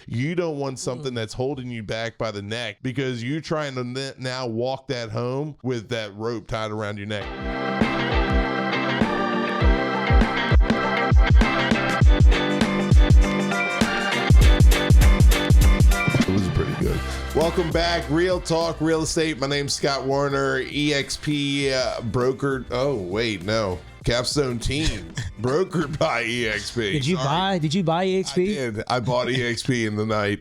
You don't want something that's holding you back by the neck because you're trying to now walk that home with that rope tied around your neck. It was pretty good. Welcome back. Real Talk Real Estate. My name's Scott Warner, EXP broker. Oh, wait, no. Capstone team brokered by EXP. Did you buy EXP? I did. I bought EXP in the night.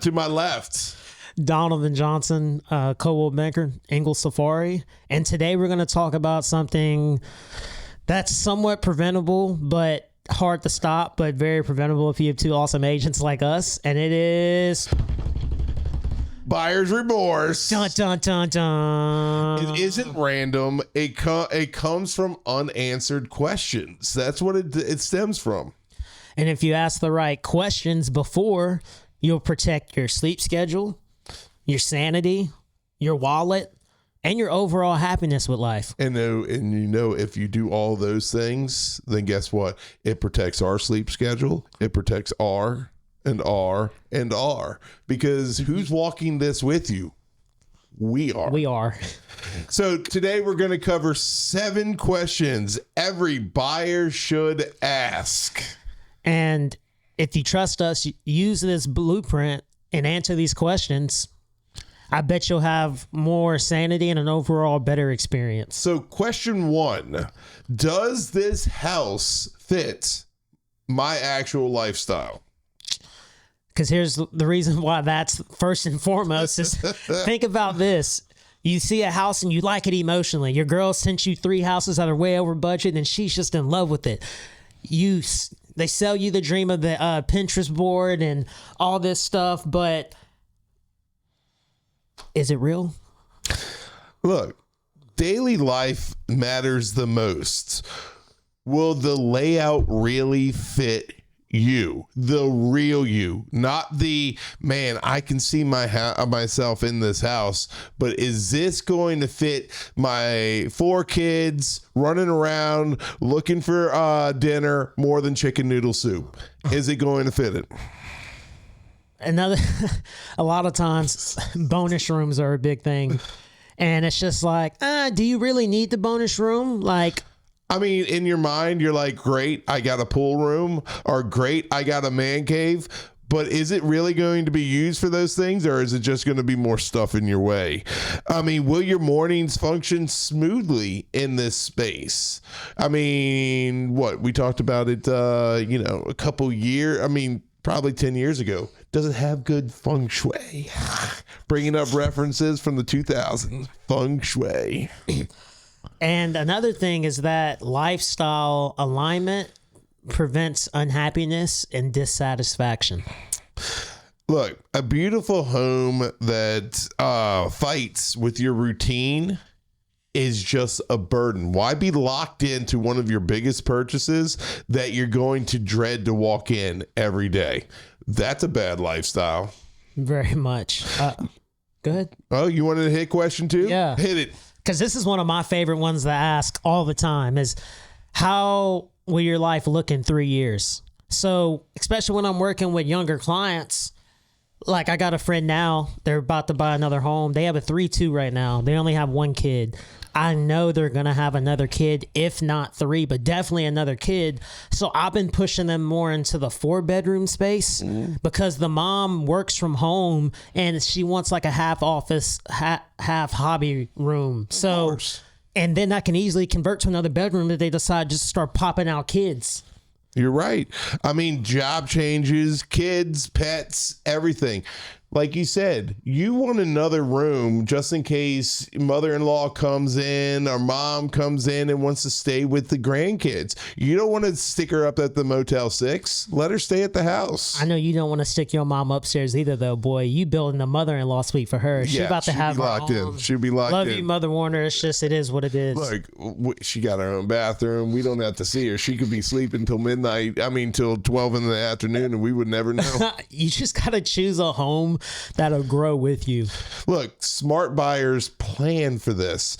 To my left, Donovan Johnson, co-op banker, Ingle Safari. And today we're going to talk about something that's somewhat preventable, but hard to stop, but very preventable if you have two awesome agents like us. And it is buyer's remorse. Dun, dun, dun, dun. It isn't random. It comes from unanswered questions. That's what it stems from. And if you ask the right questions before, you'll protect your sleep schedule, your sanity, your wallet, and your overall happiness with life. And if you do all those things, then guess what? It protects our sleep schedule. It protects R. Because who's walking this with you? We are. So today we're going to cover 7 questions every buyer should ask. And if you trust us, use this blueprint and answer these questions. I bet you'll have more sanity and an overall better experience. So question 1, does this house fit my actual lifestyle? Because here's the reason why that's first and foremost is think about this. You see a house and you like it emotionally. Your girl sent you 3 houses that are way over budget and she's just in love with it. They sell you the dream of the Pinterest board and all this stuff, but is it real? Look, daily life matters the most. Will the layout really fit you, the real you, not the man? I can see myself in this house, but is this going to fit my 4 kids running around looking for dinner more than chicken noodle soup? Is it going to fit it? A lot of times bonus rooms are a big thing, and it's just like, do you really need the bonus room? Like, I mean, in your mind, you're like, great, I got a pool room, or great, I got a man cave. But is it really going to be used for those things, or is it just going to be more stuff in your way? I mean, will your mornings function smoothly in this space? I mean, we talked about it, a couple years, probably 10 years ago. Does it have good feng shui? Bringing up references from the 2000s, feng shui. And another thing is that lifestyle alignment prevents unhappiness and dissatisfaction. Look, a beautiful home that fights with your routine is just a burden. Why be locked into one of your biggest purchases that you're going to dread to walk in every day? That's a bad lifestyle. Very much. Go ahead. Oh, you wanted to hit question 2? Yeah. Hit it. Because this is one of my favorite ones to ask all the time is, how will your life look in 3 years? So, especially when I'm working with younger clients, like I got a friend now, they're about to buy another home. They have a 3-2 right now. They only have 1 kid. I know they're going to have another kid, if not 3, but definitely another kid. So I've been pushing them more into the 4-bedroom space because the mom works from home and she wants like a half office, half hobby room. So, and then that can easily convert to another bedroom if they decide just to start popping out kids. You're right. I mean, job changes, kids, pets, everything. Like you said, you want another room just in case mother-in-law comes in or mom comes in and wants to stay with the grandkids. You don't want to stick her up at the Motel 6. Let her stay at the house. I know you don't want to stick your mom upstairs either, though, boy. You building a mother-in-law suite for her. She's about to have her locked in. She'll be locked in. Love you, Mother Warner. It's just, it is what it is. Look, she got her own bathroom. We don't have to see her. She could be sleeping till midnight. Till 12 in the afternoon, and we would never know. You just got to choose a home that'll grow with you. Look, smart buyers plan for this.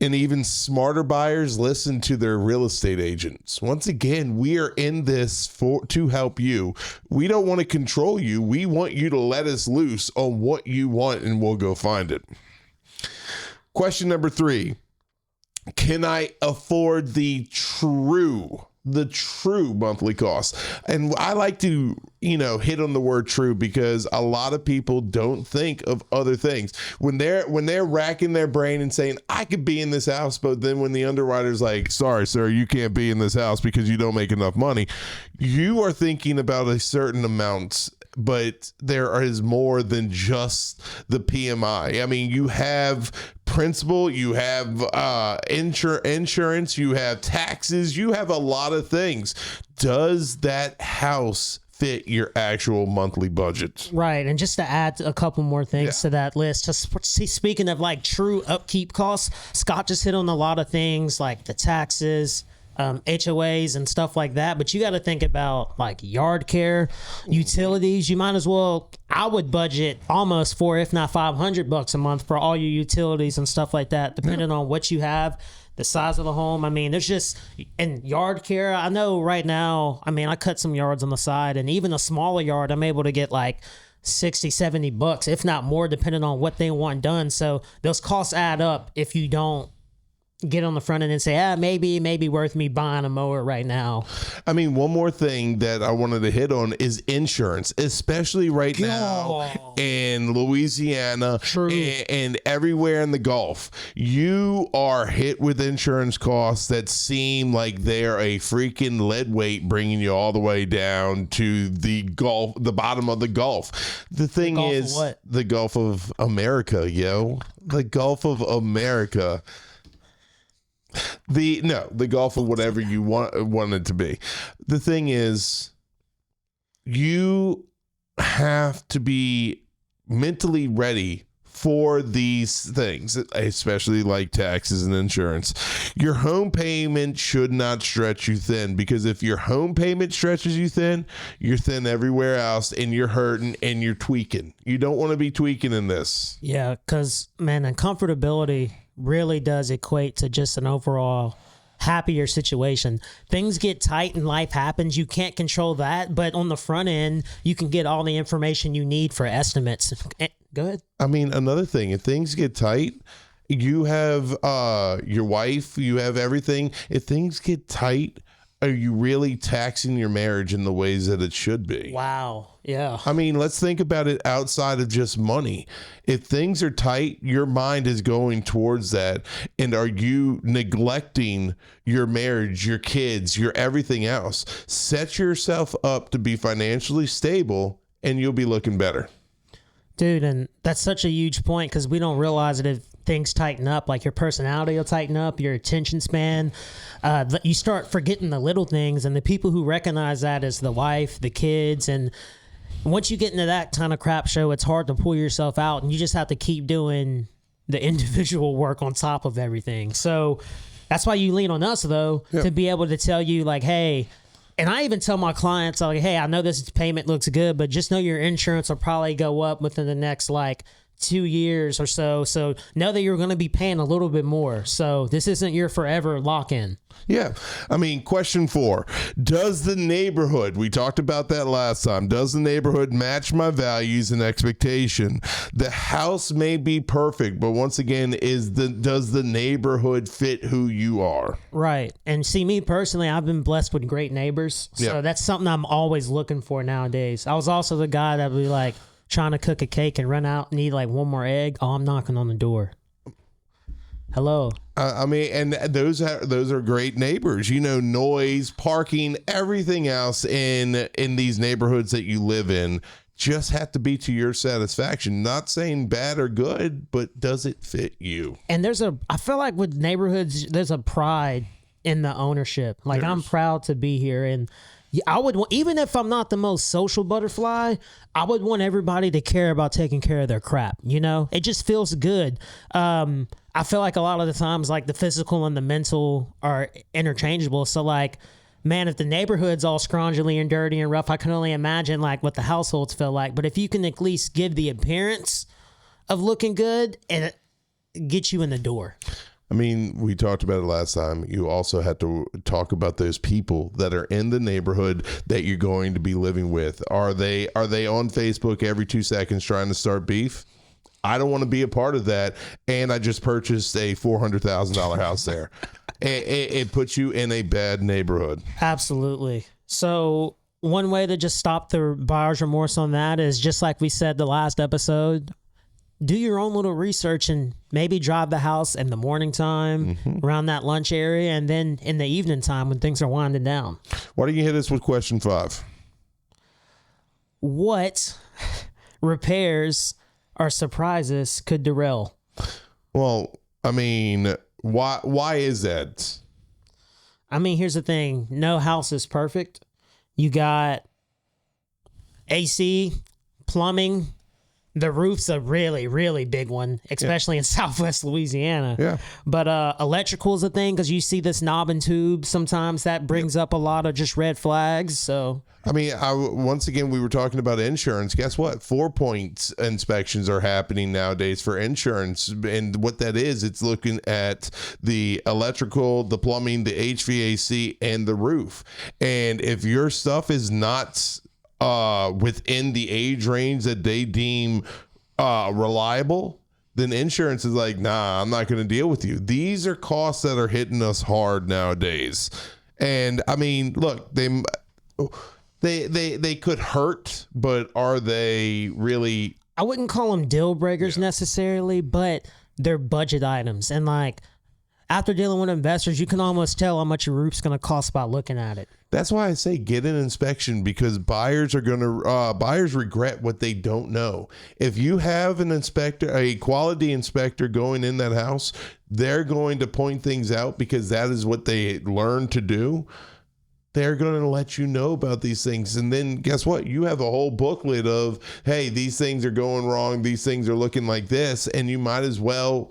And even smarter buyers listen to their real estate agents. Once again, we are in this to help you. We don't want to control you. We want you to let us loose on what you want, and we'll go find it. Question number 3. Can I afford the true monthly cost? And I like to, hit on the word true, because a lot of people don't think of other things when they're racking their brain and saying, I could be in this house. But then when the underwriter's like, sorry, sir, you can't be in this house because you don't make enough money, you are thinking about a certain amount. But there is more than just the PMI. I mean, you have principal, you have insurance, you have taxes, you have a lot of things. Does that house fit your actual monthly budget? Right. And just to add a couple more things to that list, just speaking of like true upkeep costs, Scott just hit on a lot of things like the taxes, HOAs and stuff like that. But you got to think about like yard care, utilities. You might as well, I would budget almost if not $500 a month for all your utilities and stuff like that, depending on what you have, the size of the home. I mean, there's just, and yard care, I know right now, I mean, I cut some yards on the side, and even a smaller yard, I'm able to get like $60-$70, if not more, depending on what they want done. So those costs add up if you don't get on the front end and say, maybe worth me buying a mower right now. I mean, one more thing that I wanted to hit on is insurance, especially right now in Louisiana and everywhere in the Gulf. You are hit with insurance costs that seem like they're a freaking lead weight, bringing you all the way down to the Gulf, the bottom of the Gulf. The thing is, the Gulf of America, the Gulf of America. The Gulf of whatever you want it to be. The thing is, you have to be mentally ready for these things, especially like taxes and insurance. Your home payment should not stretch you thin, because if your home payment stretches you thin, you're thin everywhere else, and you're hurting and you're tweaking. You don't want to be tweaking in this. Yeah, because, man, and comfortability really does equate to just an overall happier situation. Things get tight and life happens. You can't control that, but on the front end, you can get all the information you need for estimates. Go ahead. I mean, another thing, if things get tight, you have your wife, you have everything. If things get tight, are you really taxing your marriage in the ways that it should be? Wow. Yeah. I mean, let's think about it outside of just money. If things are tight, your mind is going towards that. And are you neglecting your marriage, your kids, your everything else? Set yourself up to be financially stable, and you'll be looking better. Dude, and that's such a huge point, because we don't realize it. If things tighten up, like your personality will tighten up, your attention span, you start forgetting the little things, and the people who recognize that is the wife, the kids. And once you get into that kind of crap show, it's hard to pull yourself out, and you just have to keep doing the individual work on top of everything. So that's why you lean on us, though, to be able to tell you, like, hey. And I even tell my clients, like, hey, I know this payment looks good, but just know your insurance will probably go up within the next, 2 years or so. So know that you're going to be paying a little bit more. So this isn't your forever lock-in. Yeah. I mean, question 4, does the neighborhood, we talked about that last time, does the neighborhood match my values and expectation? The house may be perfect, but once again, does the neighborhood fit who you are? Right. And see, me personally, I've been blessed with great neighbors. So that's something I'm always looking for nowadays. I was also the guy that would be like trying to cook a cake and run out and need one more egg. Oh, I'm knocking on the door. Hello. I mean, and those are great neighbors. Noise, parking, everything else in these neighborhoods that you live in just have to be to your satisfaction. Not saying bad or good, but does it fit you? And I feel like with neighborhoods, there's a pride in the ownership. I'm proud to be here, and I would, even if I'm not the most social butterfly, I would want everybody to care about taking care of their crap. It just feels good. I feel like a lot of the times, the physical and the mental are interchangeable. So man, if the neighborhood's all scroungily and dirty and rough, I can only imagine what the households feel like. But if you can at least give the appearance of looking good, and it gets you in the door. I mean, we talked about it last time. You also have to talk about those people that are in the neighborhood that you're going to be living with. Are they on Facebook every 2 seconds trying to start beef? I don't want to be a part of that. And I just purchased a $400,000 house there. It puts you in a bad neighborhood. Absolutely. So one way to just stop the buyer's remorse on that is just like we said the last episode, do your own little research and maybe drive the house in the morning time around that lunch area and then in the evening time when things are winding down. Why don't you hit us with question 5? What repairs or surprises could derail? Well, I mean, why is that? I mean, here's the thing. No house is perfect. You got AC, plumbing. The roof's a really, really big one, especially in Southwest Louisiana. Yeah. But electrical's a thing because you see this knob and tube. Sometimes that brings up a lot of just red flags. So I mean, once again, we were talking about insurance. Guess what? 4-point inspections are happening nowadays for insurance. And what that is, it's looking at the electrical, the plumbing, the HVAC, and the roof. And if your stuff is not within the age range that they deem reliable, then insurance is like, nah, I'm not going to deal with you. These are costs that are hitting us hard nowadays. And I mean, look, they could hurt, but are they really? I wouldn't call them deal breakers necessarily, but they're budget items. And like after dealing with investors, you can almost tell how much your roof's going to cost by looking at it. That's why I say get an inspection, because buyers regret what they don't know. If you have an inspector, a quality inspector going in that house, they're going to point things out because that is what they learned to do. They're going to let you know about these things. And then guess what? You have a whole booklet of, hey, these things are going wrong. These things are looking like this. And you might as well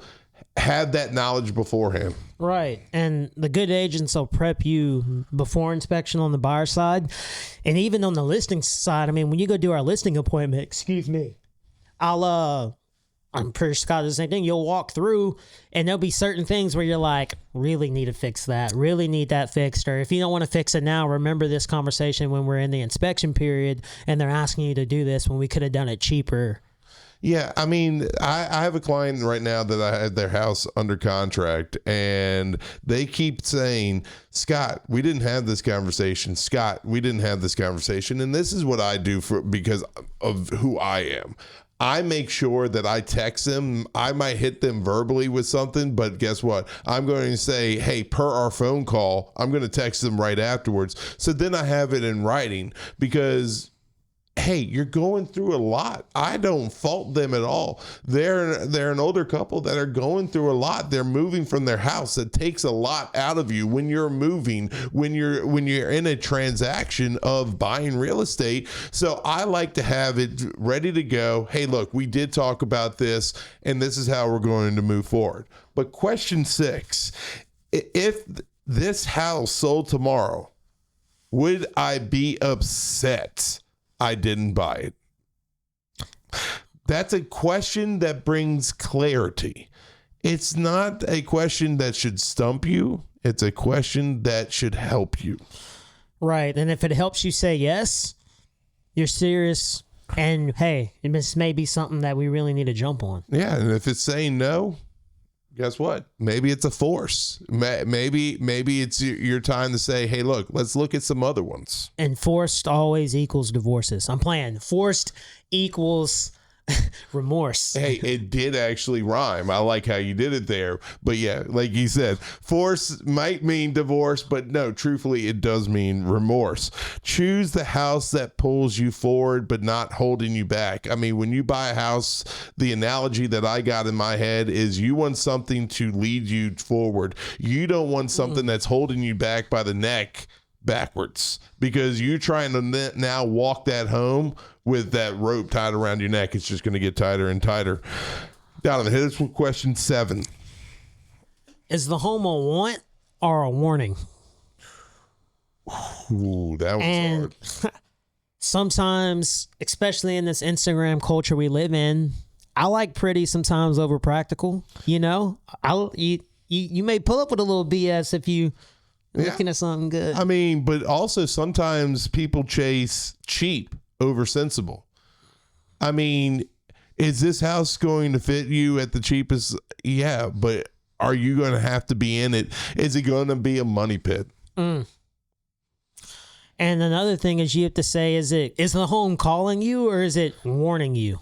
have that knowledge beforehand. Right. And the good agents will prep you before inspection on the buyer side. And even on the listing side, I mean, when you go do our listing appointment, I'm pretty sure Scott does the same thing. You'll walk through and there'll be certain things where you're like, really need to fix that, really need that fixed. Or if you don't want to fix it now, remember this conversation when we're in the inspection period and they're asking you to do this when we could have done it cheaper. Yeah, I mean, I have a client right now that I had their house under contract, and they keep saying, Scott, we didn't have this conversation. Scott, we didn't have this conversation. And this is what I do because of who I am. I make sure that I text them. I might hit them verbally with something, but guess what? I'm going to say, hey, per our phone call, I'm going to text them right afterwards. So then I have it in writing because, hey, you're going through a lot. I don't fault them at all. They're an older couple that are going through a lot. They're moving from their house. It takes a lot out of you when you're moving, when you're in a transaction of buying real estate. So I like to have it ready to go. Hey, look, we did talk about this, and this is how we're going to move forward. But question 6, if this house sold tomorrow, would I be upset I didn't buy it? That's a question that brings clarity. It's not a question that should stump you. It's a question that should help you. Right. And if it helps you say yes, you're serious. And hey, this may be something that we really need to jump on. Yeah. And if it's saying no, guess what? Maybe it's a force. Maybe it's your time to say, hey, look, let's look at some other ones. And forced always equals divorces. I'm playing. Forced equals remorse. Hey, it did actually rhyme. I like how you did it there. But yeah, like you said, force might mean divorce, but no, truthfully, it does mean remorse. Choose the house that pulls you forward, but not holding you back. I mean, when you buy a house, the analogy that I got in my head is you want something to lead you forward. You don't want something that's holding you back by the neck backwards, because you're trying to now walk that home with that rope tied around your neck. It's just going to get tighter and tighter. Donovan, hit us with question 7. Is the home a want or a warning? Ooh, that was hard. Sometimes, especially in this Instagram culture we live in, I like pretty sometimes over practical. You know, you you may pull up with a little BS if you looking at something good. I mean, but also sometimes people chase cheap over sensible. I mean, is this house going to fit you at the cheapest? Yeah, but are you going to have to be in it? Is it going to be a money pit? And another thing is you have to say, is the home calling you or is it warning you?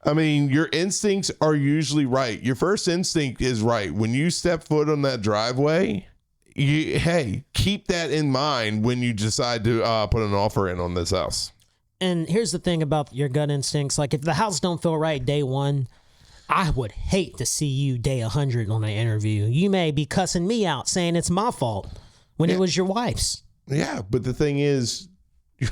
I mean, your instincts are usually right. Your first instinct is right. When you step foot on that driveway, keep that in mind when you decide to put an offer in on this house. And here's the thing about your gut instincts. Like, if the house don't feel right day one, I would hate to see you day 100 on an interview. You may be cussing me out saying it's my fault when it was your wife's. Yeah, but the thing is,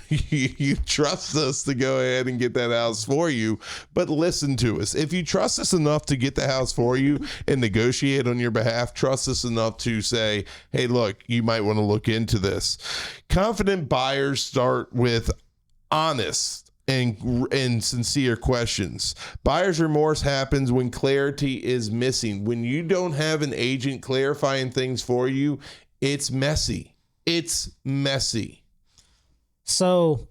you trust us to go ahead and get that house for you, but listen to us. If you trust us enough to get the house for you and negotiate on your behalf, trust us enough to say, hey, look, you might want to look into this. Confident buyers start with honest and sincere questions. Buyer's remorse happens when clarity is missing. When you don't have an agent clarifying things for you, it's messy. It's messy. So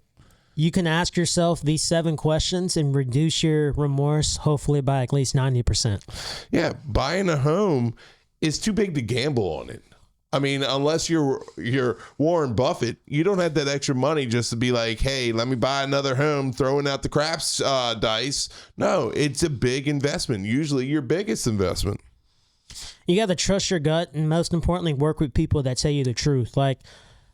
you can ask yourself these 7 questions and reduce your remorse, hopefully by at least 90%. Yeah, buying a home is too big to gamble on it. I mean, unless you're Warren Buffett, you don't have that extra money just to be like, hey, let me buy another home, throwing out the craps dice. No, it's a big investment, usually your biggest investment. You got to trust your gut and, most importantly, work with people that tell you the truth. Like,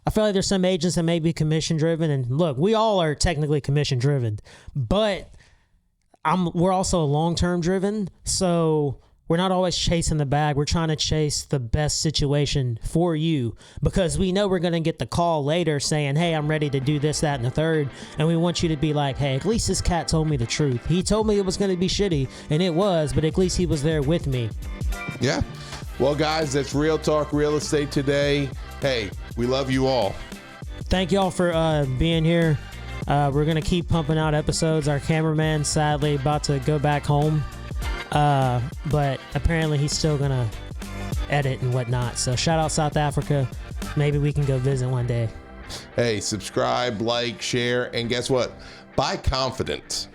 I feel like there's some agents that may be commission driven, and look, we all are technically commission driven, but we're also long-term driven. So we're not always chasing the bag. We're trying to chase the best situation for you because we know we're going to get the call later saying, hey, I'm ready to do this, that, and the third. And we want you to be like, hey, at least this cat told me the truth. He told me it was going to be shitty, and it was, but at least he was there with me. Yeah. Well, guys, that's Real Talk Real Estate today. Hey, we love you all. Thank y'all for being here. We're going to keep pumping out episodes. Our cameraman, sadly, about to go back home. But apparently he's still going to edit and whatnot. So shout out South Africa. Maybe we can go visit one day. Hey, subscribe, like, share, and guess what? Buy confident.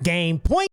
Game point.